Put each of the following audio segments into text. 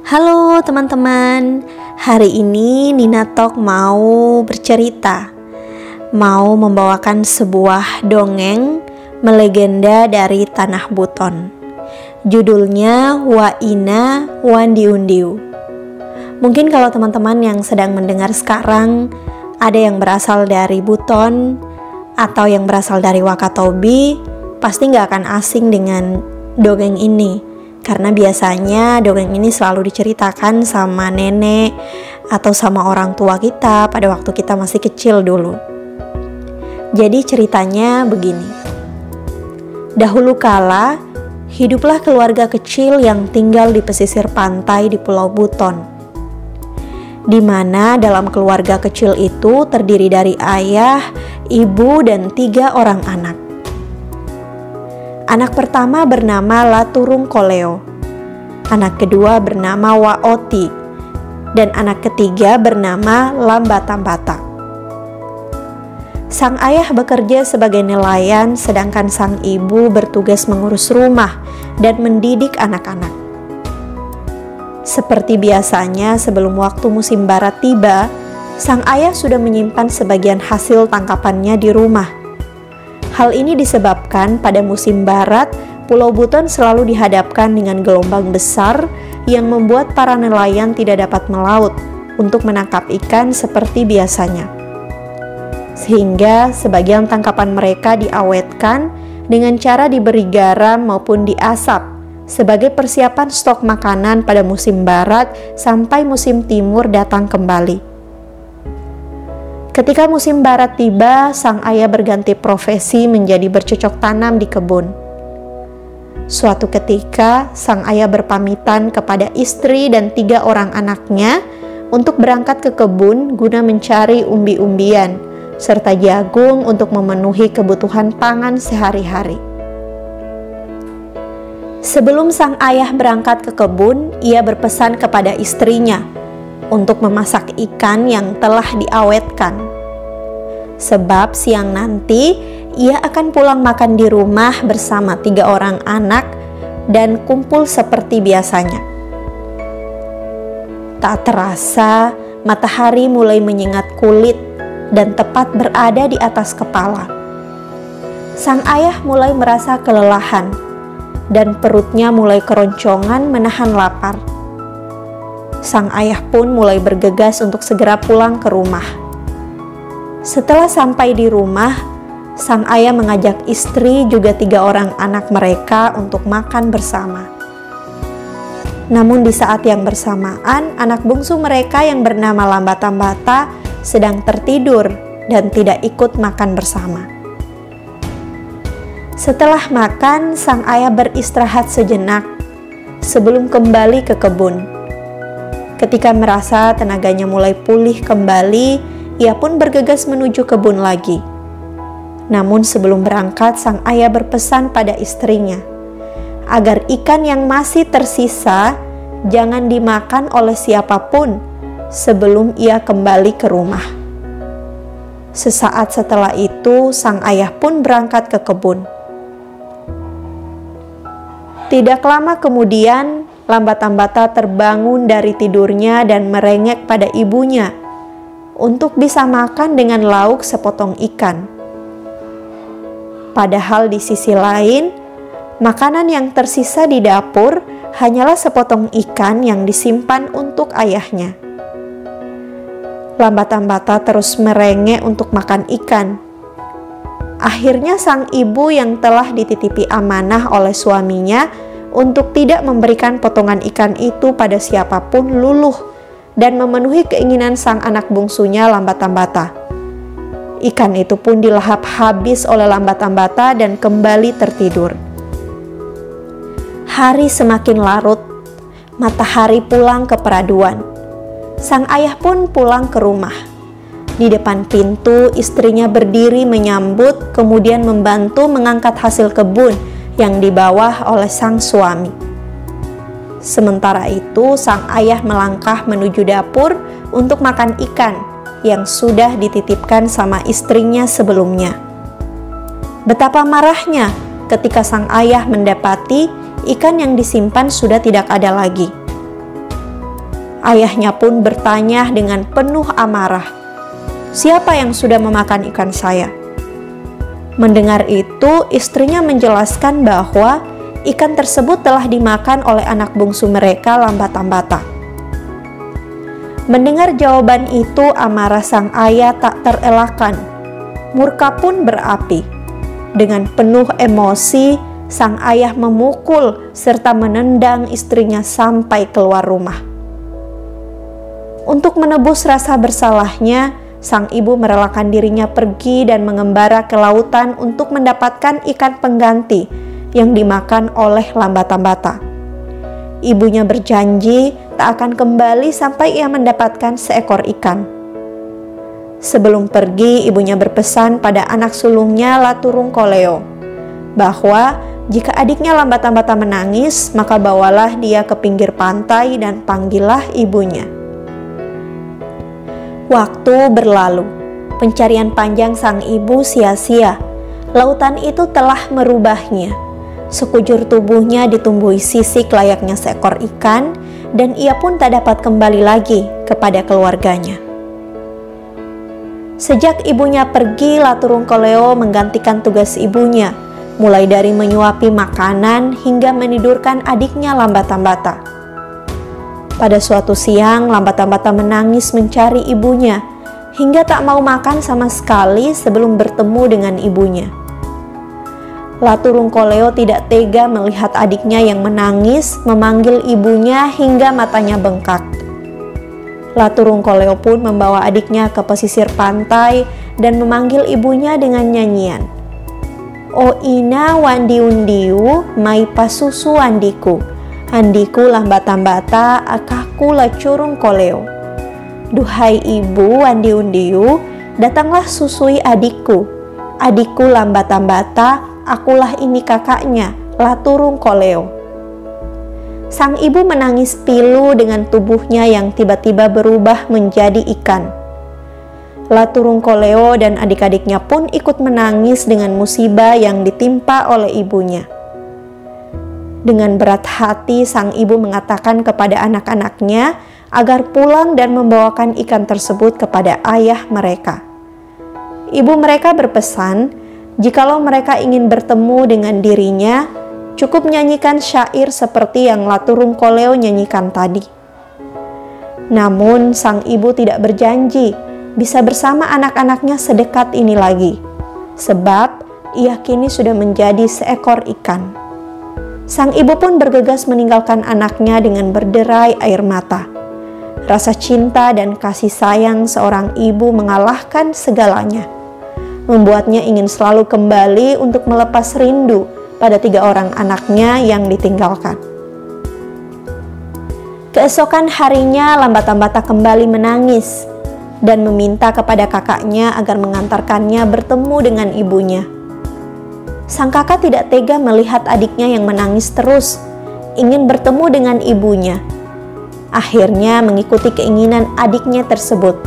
Halo teman-teman, hari ini Nina Talk mau bercerita, mau membawakan sebuah dongeng melegenda dari Tanah Buton. Judulnya Waina Wandiundiu. Mungkin kalau teman-teman yang sedang mendengar sekarang ada yang berasal dari Buton atau yang berasal dari Wakatobi, pasti nggak akan asing dengan dongeng ini. Karena biasanya dongeng ini selalu diceritakan sama nenek atau sama orang tua kita pada waktu kita masih kecil dulu. Jadi ceritanya begini. Dahulu kala, hiduplah keluarga kecil yang tinggal di pesisir pantai di Pulau Buton. Di mana dalam keluarga kecil itu terdiri dari ayah, ibu, dan 3 orang anak. Anak pertama bernama Laturung Koleo, anak kedua bernama Waoti, dan anak ketiga bernama Lambatambata. Sang ayah bekerja sebagai nelayan, sedangkan sang ibu bertugas mengurus rumah dan mendidik anak-anak. Seperti biasanya, sebelum waktu musim barat tiba, sang ayah sudah menyimpan sebagian hasil tangkapannya di rumah. Hal ini disebabkan pada musim barat, Pulau Buton selalu dihadapkan dengan gelombang besar yang membuat para nelayan tidak dapat melaut untuk menangkap ikan seperti biasanya. Sehingga sebagian tangkapan mereka diawetkan dengan cara diberi garam maupun diasap sebagai persiapan stok makanan pada musim barat sampai musim timur datang kembali. Ketika musim barat tiba, sang ayah berganti profesi menjadi bercocok tanam di kebun. Suatu ketika, sang ayah berpamitan kepada istri dan 3 orang anaknya untuk berangkat ke kebun guna mencari umbi-umbian, serta jagung untuk memenuhi kebutuhan pangan sehari-hari. Sebelum sang ayah berangkat ke kebun, ia berpesan kepada istrinya untuk memasak ikan yang telah diawetkan. Sebab siang nanti ia akan pulang makan di rumah bersama 3 orang anak dan kumpul seperti biasanya. Tak terasa matahari mulai menyengat kulit dan tepat berada di atas kepala. Sang ayah mulai merasa kelelahan dan perutnya mulai keroncongan menahan lapar. Sang ayah pun mulai bergegas untuk segera pulang ke rumah. Setelah sampai di rumah, sang ayah mengajak istri juga 3 orang anak mereka untuk makan bersama. Namun di saat yang bersamaan, anak bungsu mereka yang bernama Lambatambata sedang tertidur dan tidak ikut makan bersama. Setelah makan, sang ayah beristirahat sejenak sebelum kembali ke kebun. Ketika merasa tenaganya mulai pulih kembali, ia pun bergegas menuju kebun lagi. Namun sebelum berangkat, sang ayah berpesan pada istrinya agar ikan yang masih tersisa jangan dimakan oleh siapapun sebelum ia kembali ke rumah. Sesaat setelah itu, sang ayah pun berangkat ke kebun. Tidak lama kemudian, Lambatambata terbangun dari tidurnya dan merengek pada ibunya untuk bisa makan dengan lauk sepotong ikan. Padahal di sisi lain, makanan yang tersisa di dapur hanyalah sepotong ikan yang disimpan untuk ayahnya. Lambatambata terus merengek untuk makan ikan. Akhirnya sang ibu yang telah dititipi amanah oleh suaminya untuk tidak memberikan potongan ikan itu pada siapapun luluh dan memenuhi keinginan sang anak bungsunya Lambatambata. Ikan itu pun dilahap habis oleh Lambatambata dan kembali tertidur. Hari semakin larut, matahari pulang ke peraduan. Sang ayah pun pulang ke rumah. Di depan pintu, istrinya berdiri menyambut, kemudian membantu mengangkat hasil kebun yang dibawa oleh sang suami. Sementara itu, sang ayah melangkah menuju dapur untuk makan ikan yang sudah dititipkan sama istrinya sebelumnya. Betapa marahnya ketika sang ayah mendapati ikan yang disimpan sudah tidak ada lagi. Ayahnya pun bertanya dengan penuh amarah, "Siapa yang sudah memakan ikan saya?" Mendengar itu, istrinya menjelaskan bahwa ikan tersebut telah dimakan oleh anak bungsu mereka, Lambatambata. Mendengar jawaban itu, amarah sang ayah tak terelakkan. Murka pun berapi. Dengan penuh emosi, sang ayah memukul serta menendang istrinya sampai keluar rumah. Untuk menebus rasa bersalahnya, sang ibu merelakan dirinya pergi dan mengembara ke lautan untuk mendapatkan ikan pengganti yang dimakan oleh Lambatambata. Ibunya berjanji tak akan kembali sampai ia mendapatkan seekor ikan. Sebelum pergi, ibunya berpesan pada anak sulungnya Laturungkoleo bahwa jika adiknya Lambatambata menangis, maka bawalah dia ke pinggir pantai dan panggillah ibunya. Waktu berlalu, pencarian panjang sang ibu sia-sia. Lautan itu telah merubahnya. Sekujur tubuhnya ditumbuhi sisik layaknya seekor ikan, dan ia pun tak dapat kembali lagi kepada keluarganya. Sejak ibunya pergi, Laturungkoleo menggantikan tugas ibunya, mulai dari menyuapi makanan hingga menidurkan adiknya Lambatambata. Pada suatu siang, Lambatambata menangis mencari ibunya, hingga tak mau makan sama sekali sebelum bertemu dengan ibunya. Laturungkoleo tidak tega melihat adiknya yang menangis, memanggil ibunya hingga matanya bengkak. Laturungkoleo pun membawa adiknya ke pesisir pantai dan memanggil ibunya dengan nyanyian. "O ina wandiundiu mai pasusu andiku, andiku Lambatambata akahku Lacurungkoleo." Duhai ibu wandiundiu, datanglah susui adikku. Adikku Lambatambata, akulah ini kakaknya, Laturungkoleo. Sang ibu menangis pilu dengan tubuhnya yang tiba-tiba berubah menjadi ikan. Laturungkoleo dan adik-adiknya pun ikut menangis dengan musibah yang ditimpa oleh ibunya. Dengan berat hati, sang ibu mengatakan kepada anak-anaknya agar pulang dan membawakan ikan tersebut kepada ayah mereka. Ibu mereka berpesan, jikalau mereka ingin bertemu dengan dirinya, cukup nyanyikan syair seperti yang Laturungkoleo nyanyikan tadi. Namun sang ibu tidak berjanji bisa bersama anak-anaknya sedekat ini lagi, sebab ia kini sudah menjadi seekor ikan. Sang ibu pun bergegas meninggalkan anaknya dengan berderai air mata. Rasa cinta dan kasih sayang seorang ibu mengalahkan segalanya, membuatnya ingin selalu kembali untuk melepas rindu pada 3 orang anaknya yang ditinggalkan. Keesokan harinya, Lambatambata kembali menangis dan meminta kepada kakaknya agar mengantarkannya bertemu dengan ibunya. Sang kakak tidak tega melihat adiknya yang menangis terus, ingin bertemu dengan ibunya. Akhirnya mengikuti keinginan adiknya tersebut.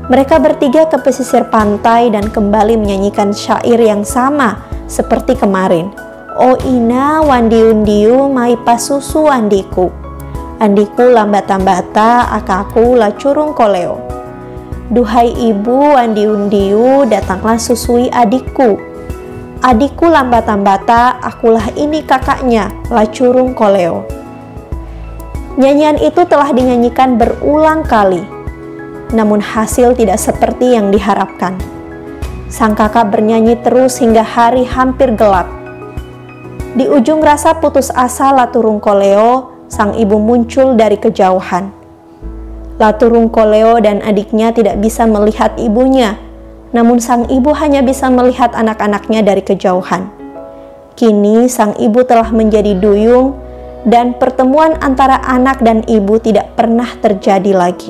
Mereka bertiga ke pesisir pantai dan kembali menyanyikan syair yang sama seperti kemarin. O ina wandiundiu mai pasusu andiku, andiku Lambatambata akaku Lacurungkoleo. Duhai ibu wandiundiu, datanglah susui adikku. Adikku Lambatambata, akulah ini kakaknya, Lacurungkoleo. Nyanyian itu telah dinyanyikan berulang kali, namun hasil tidak seperti yang diharapkan. Sang kakak bernyanyi terus hingga hari hampir gelap. Di ujung rasa putus asa Laturungkoleo, sang ibu muncul dari kejauhan. Laturungkoleo dan adiknya tidak bisa melihat ibunya, namun sang ibu hanya bisa melihat anak-anaknya dari kejauhan. Kini sang ibu telah menjadi duyung dan pertemuan antara anak dan ibu tidak pernah terjadi lagi.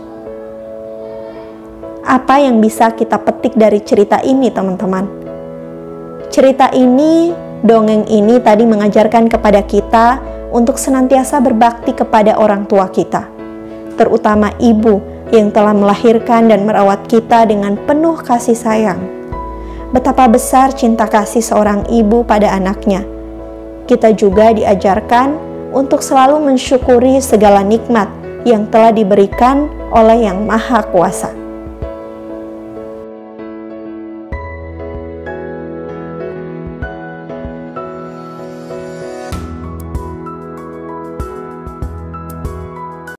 Apa yang bisa kita petik dari cerita ini, teman-teman? Cerita ini, dongeng ini tadi mengajarkan kepada kita untuk senantiasa berbakti kepada orang tua kita, terutama ibu yang telah melahirkan dan merawat kita dengan penuh kasih sayang. Betapa besar cinta kasih seorang ibu pada anaknya. Kita juga diajarkan untuk selalu mensyukuri segala nikmat yang telah diberikan oleh Yang Maha Kuasa.